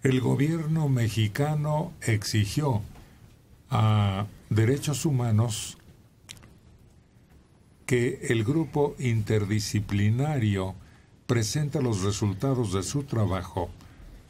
El gobierno mexicano exigió a Derechos Humanos que el grupo interdisciplinario presente los resultados de su trabajo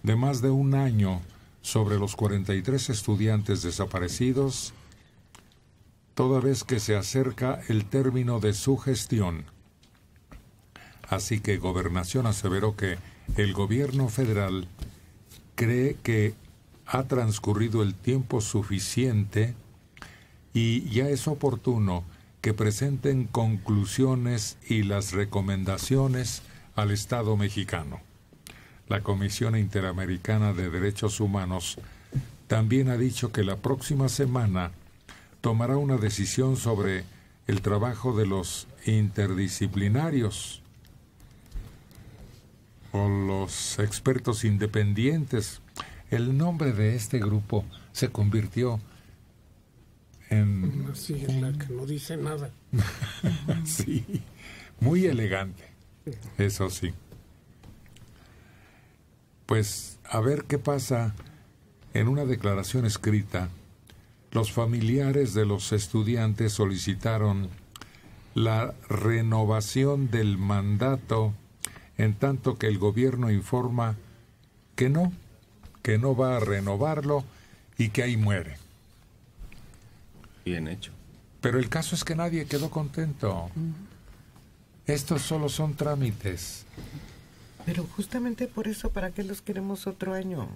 de más de un año sobre los 43 estudiantes desaparecidos, toda vez que se acerca el término de su gestión. Así que Gobernación aseveró que el gobierno federal cree que ha transcurrido el tiempo suficiente y ya es oportuno que presenten conclusiones y las recomendaciones al Estado mexicano. La Comisión Interamericana de Derechos Humanos también ha dicho que la próxima semana tomará una decisión sobre el trabajo de los interdisciplinarios o los expertos independientes. El nombre de este grupo se convirtió en... Una sigla que no dice nada. Sí, muy elegante, eso sí. Pues a ver qué pasa. En una declaración escrita, los familiares de los estudiantes solicitaron la renovación del mandato, en tanto que el gobierno informa que no va a renovarlo y que ahí muere. Bien hecho. Pero el caso es que nadie quedó contento. Estos solo son trámites. Pero justamente por eso, ¿para qué los queremos otro año?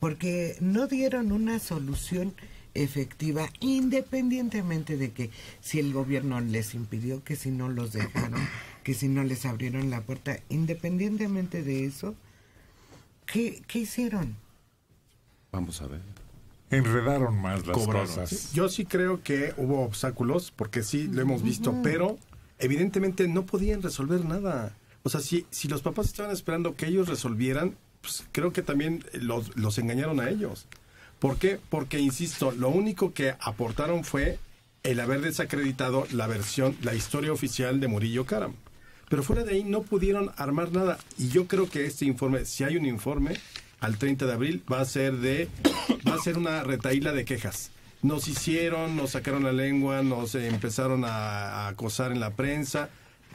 Porque no dieron una solución efectiva, independientemente de que si el gobierno les impidió, que si no los dejaron, que si no les abrieron la puerta, independientemente de eso, ¿qué hicieron? Vamos a ver. Enredaron más las Cobraron. cosas. Sí, yo sí creo que hubo obstáculos, porque sí lo hemos visto, pero evidentemente no podían resolver nada. O sea, si los papás estaban esperando que ellos resolvieran, pues creo que también los engañaron a ellos. ¿Por qué? Porque, insisto, lo único que aportaron fue el haber desacreditado la historia oficial de Murillo Karam. Pero fuera de ahí no pudieron armar nada. Y yo creo que este informe, si hay un informe, al 30 de abril va a ser una retahíla de quejas. Nos hicieron, nos sacaron la lengua, nos empezaron a acosar en la prensa,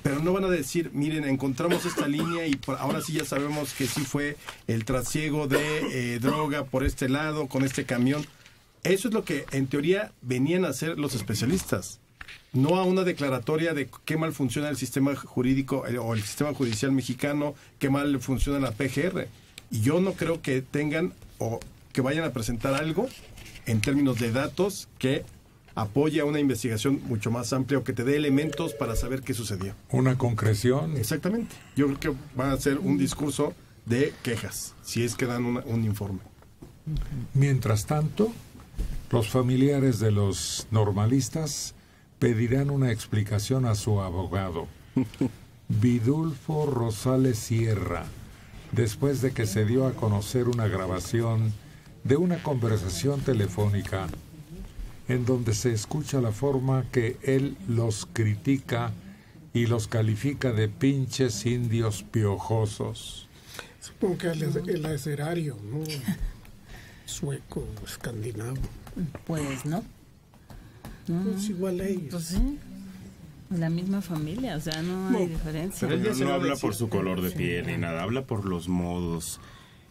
pero no van a decir, miren, encontramos esta línea y ahora sí ya sabemos que sí fue el trasiego de droga por este lado, con este camión. Eso es lo que en teoría venían a hacer los especialistas, no a una declaratoria de qué mal funciona el sistema jurídico o el sistema judicial mexicano, qué mal funciona la PGR. Y yo no creo que tengan o que vayan a presentar algo en términos de datos que apoye a una investigación mucho más amplia o que te dé elementos para saber qué sucedió. ¿Una concreción? Exactamente. Yo creo que va a ser un discurso de quejas, si es que dan un informe. Mientras tanto, los familiares de los normalistas pedirán una explicación a su abogado, Vidulfo Rosales Sierra, después de que se dio a conocer una grabación de una conversación telefónica en donde se escucha la forma que él los critica y los califica de pinches indios piojosos. Supongo que el escenario, ¿no? Sueco, escandinavo. Pues no. Es igual a ellos. Pues sí. La misma familia, o sea, no hay diferencia. Pero ella no habla por su color de piel ni nada, habla por los modos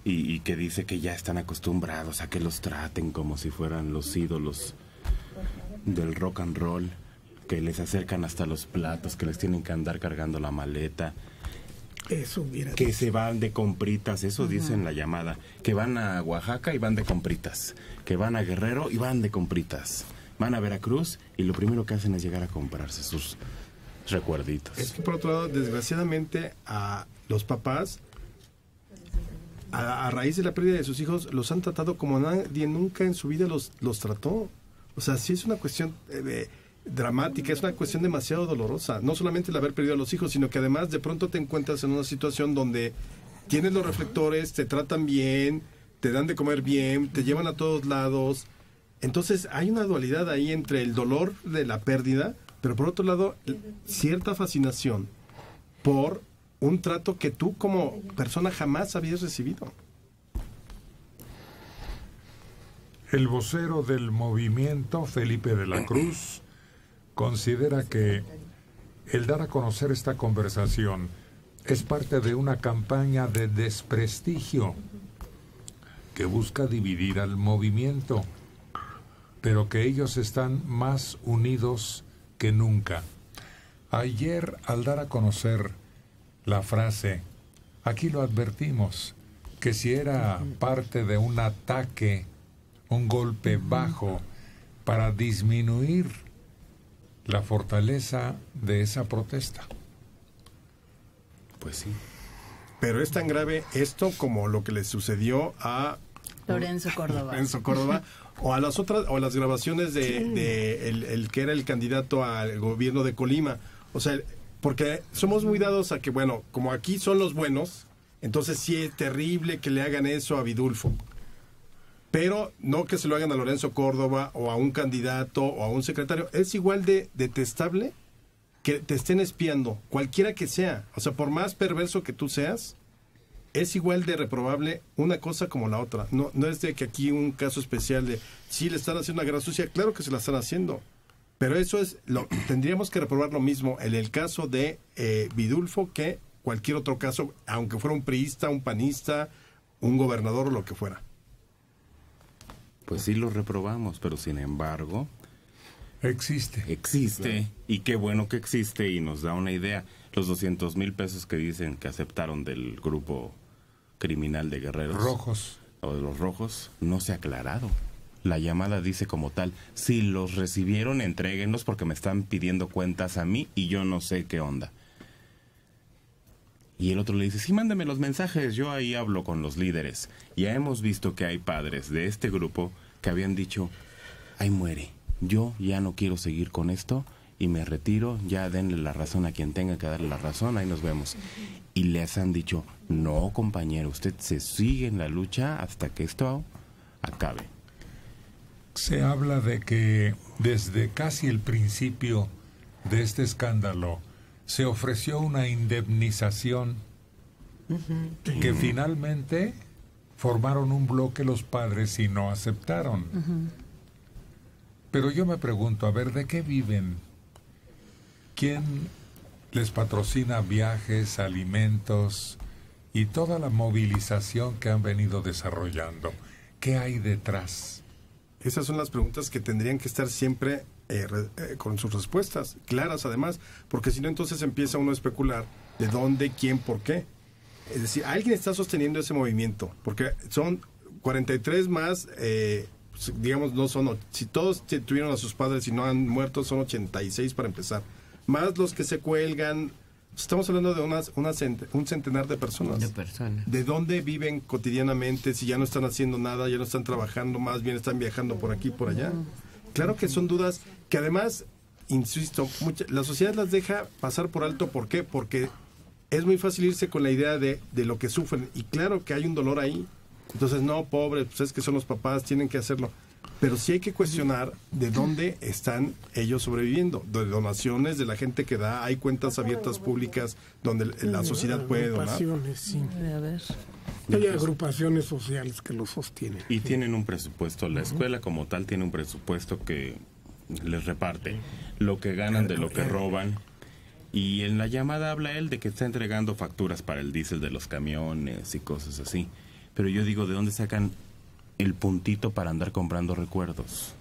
y que dice que ya están acostumbrados a que los traten como si fueran los ídolos del rock and roll, que les acercan hasta los platos, que les tienen que andar cargando la maleta, Eso, mira. que se van de compritas, eso dice en la llamada, que van a Oaxaca y van de compritas, que van a Guerrero y van de compritas, van a Veracruz y lo primero que hacen es llegar a comprarse sus recuerditos. Es que por otro lado, desgraciadamente, a los papás, a raíz de la pérdida de sus hijos, los han tratado como nadie nunca en su vida los trató. O sea, sí es una cuestión dramática, es una cuestión demasiado dolorosa. No solamente el haber perdido a los hijos, sino que además de pronto te encuentras en una situación donde tienes los reflectores, te tratan bien, te dan de comer bien, te llevan a todos lados. Entonces hay una dualidad ahí entre el dolor de la pérdida, pero por otro lado, cierta fascinación por un trato que tú como persona jamás habías recibido. El vocero del movimiento, Felipe de la Cruz, considera que el dar a conocer esta conversación es parte de una campaña de desprestigio que busca dividir al movimiento, pero que ellos están más unidos que nunca. Ayer, al dar a conocer la frase, aquí lo advertimos, que si era parte de un ataque, un golpe bajo, para disminuir la fortaleza de esa protesta. Pues sí. Pero es tan grave esto como lo que le sucedió a Lorenzo Córdoba. O a las otras, o a las grabaciones de el que era el candidato al gobierno de Colima. O sea, porque somos muy dados a que, bueno, como aquí son los buenos, entonces sí es terrible que le hagan eso a Vidulfo. Pero no que se lo hagan a Lorenzo Córdoba o a un candidato o a un secretario. Es igual de detestable que te estén espiando, cualquiera que sea. O sea, por más perverso que tú seas, es igual de reprobable una cosa como la otra. No es de que aquí un caso especial de sí le están haciendo una guerra sucia, claro que se la están haciendo. Pero eso es tendríamos que reprobar lo mismo en el caso de Vidulfo que cualquier otro caso, aunque fuera un priista, un panista, un gobernador o lo que fuera. Pues sí lo reprobamos, pero sin embargo... Existe. Existe, y qué bueno que existe, y nos da una idea. Los 200,000 pesos que dicen que aceptaron del grupo criminal de Guerreros Rojos. O de los Rojos, no se ha aclarado. La llamada dice como tal, si los recibieron, entréguenlos porque me están pidiendo cuentas a mí y yo no sé qué onda. Y el otro le dice, sí, mándame los mensajes, yo ahí hablo con los líderes. Ya hemos visto que hay padres de este grupo que habían dicho, ahí muere, yo ya no quiero seguir con esto y me retiro, ya denle la razón a quien tenga que darle la razón, ahí nos vemos. Y les han dicho, no compañero, usted se sigue en la lucha hasta que esto acabe. Se habla de que desde casi el principio de este escándalo se ofreció una indemnización que finalmente formaron un bloque los padres y no aceptaron. Pero yo me pregunto, a ver, ¿de qué viven? ¿Quién les patrocina viajes, alimentos y toda la movilización que han venido desarrollando? ¿Qué hay detrás? Esas son las preguntas que tendrían que estar siempre con sus respuestas claras, además, porque si no, entonces empieza uno a especular de dónde, quién, por qué. Es decir, alguien está sosteniendo ese movimiento, porque son 43 más, digamos, no son, si todos tuvieron a sus padres y no han muerto, son 86 para empezar, más los que se cuelgan. Estamos hablando de un centenar de personas. ¿De dónde viven cotidianamente? Si ya no están haciendo nada, ya no están trabajando, más bien están viajando por aquí y por allá. Claro que son dudas que además, insisto, la sociedad las deja pasar por alto. ¿Por qué? Porque es muy fácil irse con la idea de lo que sufren. Y claro que hay un dolor ahí. Entonces, no, pobre, pues es que son los papás, tienen que hacerlo. Pero sí hay que cuestionar de dónde están ellos sobreviviendo, de donaciones, de la gente que da, hay cuentas abiertas públicas donde la sociedad puede donar. Sí. A ver. Hay agrupaciones sociales que lo sostienen. Y tienen un presupuesto, la escuela como tal tiene un presupuesto que les reparte lo que ganan de lo que roban. Y en la llamada habla él de que está entregando facturas para el diésel de los camiones y cosas así. Pero yo digo, ¿de dónde sacan el puntito para andar comprando recuerdos?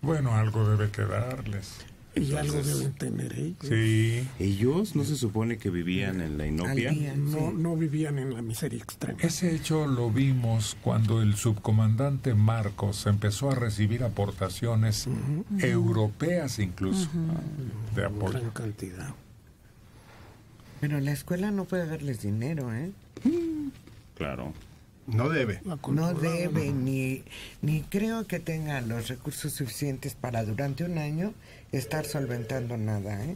Bueno, algo debe quedarles. Y algo deben tener ellos. Sí. ¿Ellos no se supone que vivían en la inopia? No vivían en la miseria extrema. Ese hecho lo vimos cuando el subcomandante Marcos empezó a recibir aportaciones europeas incluso de apoyo. Gran cantidad. Pero la escuela no puede darles dinero, ¿eh? Claro. No debe. No debe, ni creo que tenga los recursos suficientes para durante un año estar solventando nada, ¿eh?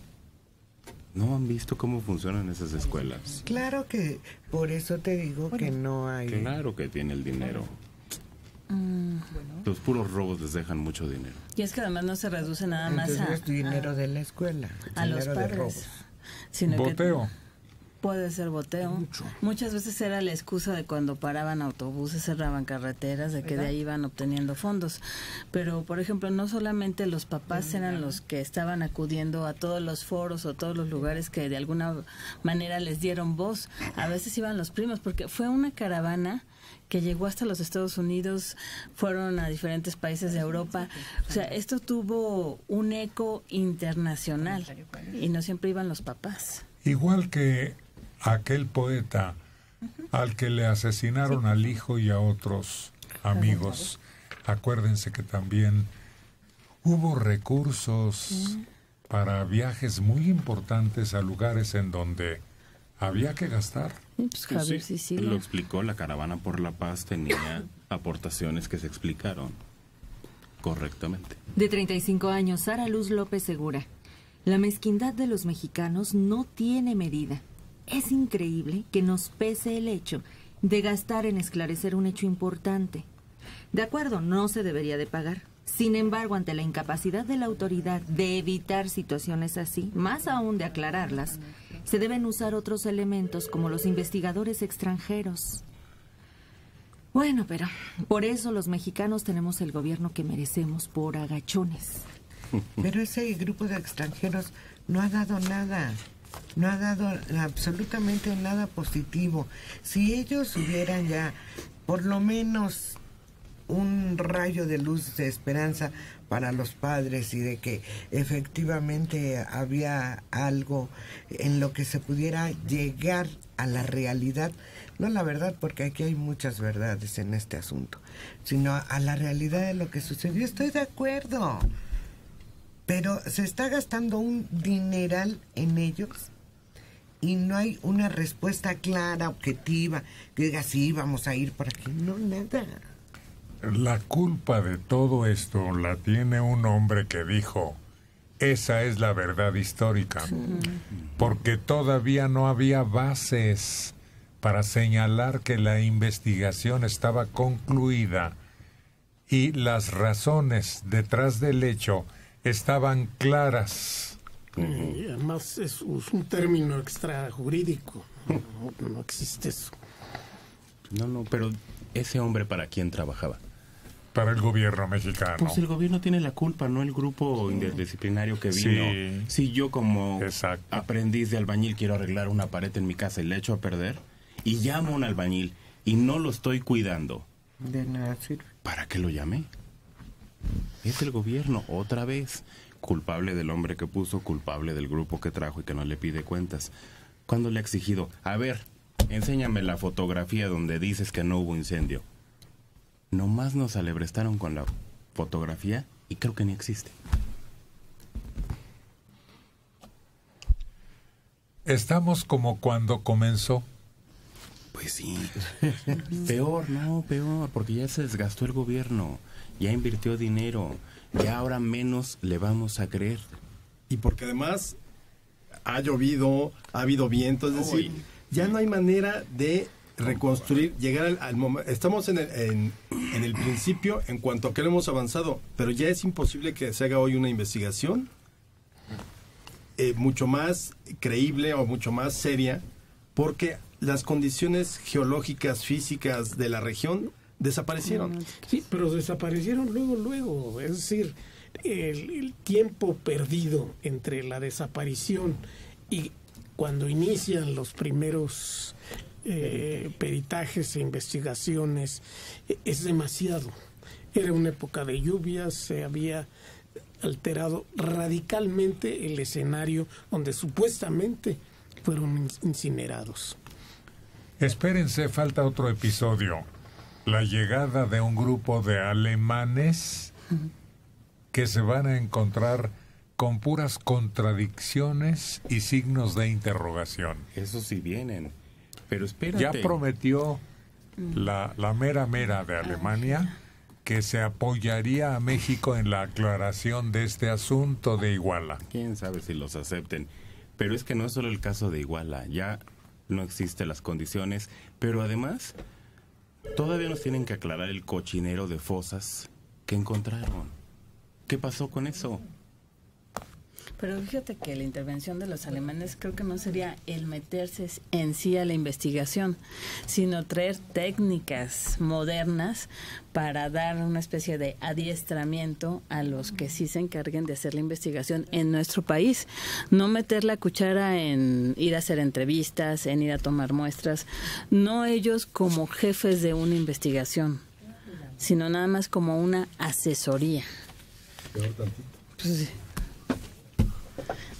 ¿No han visto cómo funcionan esas escuelas? Claro que por eso te digo que no hay. Claro que tiene el dinero. Los puros robos les dejan mucho dinero. Y es que además no se reduce nada más Entonces, no es dinero de la escuela, a los dinero de padres. robos. Sino Boteo. Puede ser boteo. Muchas veces era la excusa de cuando paraban autobuses, cerraban carreteras, de que de ahí iban obteniendo fondos. Pero, por ejemplo, no solamente los papás eran los que estaban acudiendo a todos los foros o todos los lugares que de alguna manera les dieron voz. A veces iban los primos, porque fue una caravana que llegó hasta los Estados Unidos, fueron a diferentes países de Europa. O sea, esto tuvo un eco internacional y no siempre iban los papás. Igual que aquel poeta al que le asesinaron al hijo y a otros amigos. Acuérdense que también hubo recursos para viajes muy importantes a lugares en donde había que gastar. Pues Javier Sicilia. Lo explicó, la Caravana por la Paz tenía aportaciones que se explicaron correctamente. De 35 años, Sara Luz López Segura. La mezquindad de los mexicanos no tiene medida. Es increíble que nos pese el hecho de gastar en esclarecer un hecho importante. De acuerdo, no se debería de pagar. Sin embargo, ante la incapacidad de la autoridad de evitar situaciones así, más aún de aclararlas, se deben usar otros elementos como los investigadores extranjeros. Bueno, pero por eso los mexicanos tenemos el gobierno que merecemos por agachones. Pero ese grupo de extranjeros no ha dado nada. No ha dado absolutamente nada positivo. Si ellos hubieran ya por lo menos un rayo de luz de esperanza para los padres y de que efectivamente había algo en lo que se pudiera llegar a la realidad, no la verdad, porque aquí hay muchas verdades en este asunto, sino a la realidad de lo que sucedió, estoy de acuerdo. Pero se está gastando un dineral en ellos y no hay una respuesta clara, objetiva, que diga, sí, vamos a ir por aquí. No, nada. La culpa de todo esto la tiene un hombre que dijo, esa es la verdad histórica, porque todavía no había bases para señalar que la investigación estaba concluida y las razones detrás del hecho estaban claras. Además es un término extrajurídico, no existe eso. No, pero ese hombre, ¿para quién trabajaba? Para el gobierno mexicano. Pues el gobierno tiene la culpa, no el grupo interdisciplinario que vino. Sí. Si yo como Exacto. aprendiz de albañil quiero arreglar una pared en mi casa y la echo a perder, y llamo a un albañil y no lo estoy cuidando, De nada sirve. ¿para qué lo llamé? Es el gobierno, otra vez. Culpable del hombre que puso, culpable del grupo que trajo y que no le pide cuentas. ¿Cuándo le ha exigido? A ver, enséñame la fotografía donde dices que no hubo incendio. Nomás nos alebrestaron con la fotografía y creo que ni existe. Estamos como cuando comenzó. Pues sí. Peor, porque ya se desgastó el gobierno, ya invirtió dinero, ya ahora menos le vamos a creer. Y porque además ha llovido, ha habido viento, es decir, ya no hay manera de reconstruir, llegar al momento. Estamos en el principio en cuanto a que hemos avanzado, pero ya es imposible que se haga hoy una investigación mucho más creíble o mucho más seria, porque las condiciones geológicas, físicas de la región desaparecieron. Sí, pero desaparecieron luego. Es decir, el tiempo perdido entre la desaparición y cuando inician los primeros peritajes e investigaciones es demasiado. Era una época de lluvias, se había alterado radicalmente el escenario donde supuestamente fueron incinerados. Espérense, falta otro episodio. La llegada de un grupo de alemanes que se van a encontrar con puras contradicciones y signos de interrogación. Eso sí vienen, pero espérate. Ya prometió la mera de Alemania que se apoyaría a México en la aclaración de este asunto de Iguala. Quién sabe si los acepten, pero es que no es solo el caso de Iguala, ya no existen las condiciones, pero además todavía nos tienen que aclarar el cochinero de fosas que encontraron. ¿Qué pasó con eso? Pero fíjate que la intervención de los alemanes creo que no sería el meterse en sí a la investigación, sino traer técnicas modernas para dar una especie de adiestramiento a los que sí se encarguen de hacer la investigación en nuestro país. No meter la cuchara en ir a hacer entrevistas, en ir a tomar muestras, no ellos como jefes de una investigación, sino nada más como una asesoría. Pues sí.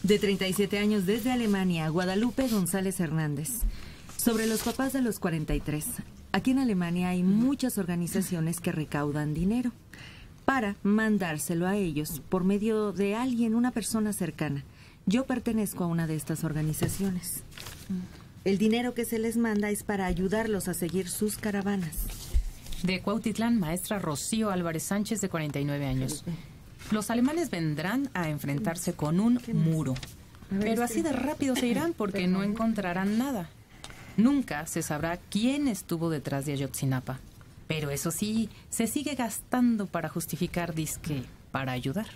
De 37 años desde Alemania, Guadalupe González Hernández. Sobre los papás de los 43. Aquí en Alemania hay muchas organizaciones que recaudan dinero para mandárselo a ellos por medio de alguien, una persona cercana. Yo pertenezco a una de estas organizaciones. El dinero que se les manda es para ayudarlos a seguir sus caravanas. De Cuautitlán, maestra Rocío Álvarez Sánchez, de 49 años. Los alemanes vendrán a enfrentarse con un muro, pero así de rápido se irán porque no encontrarán nada. Nunca se sabrá quién estuvo detrás de Ayotzinapa, pero eso sí, se sigue gastando para justificar disque para ayudar.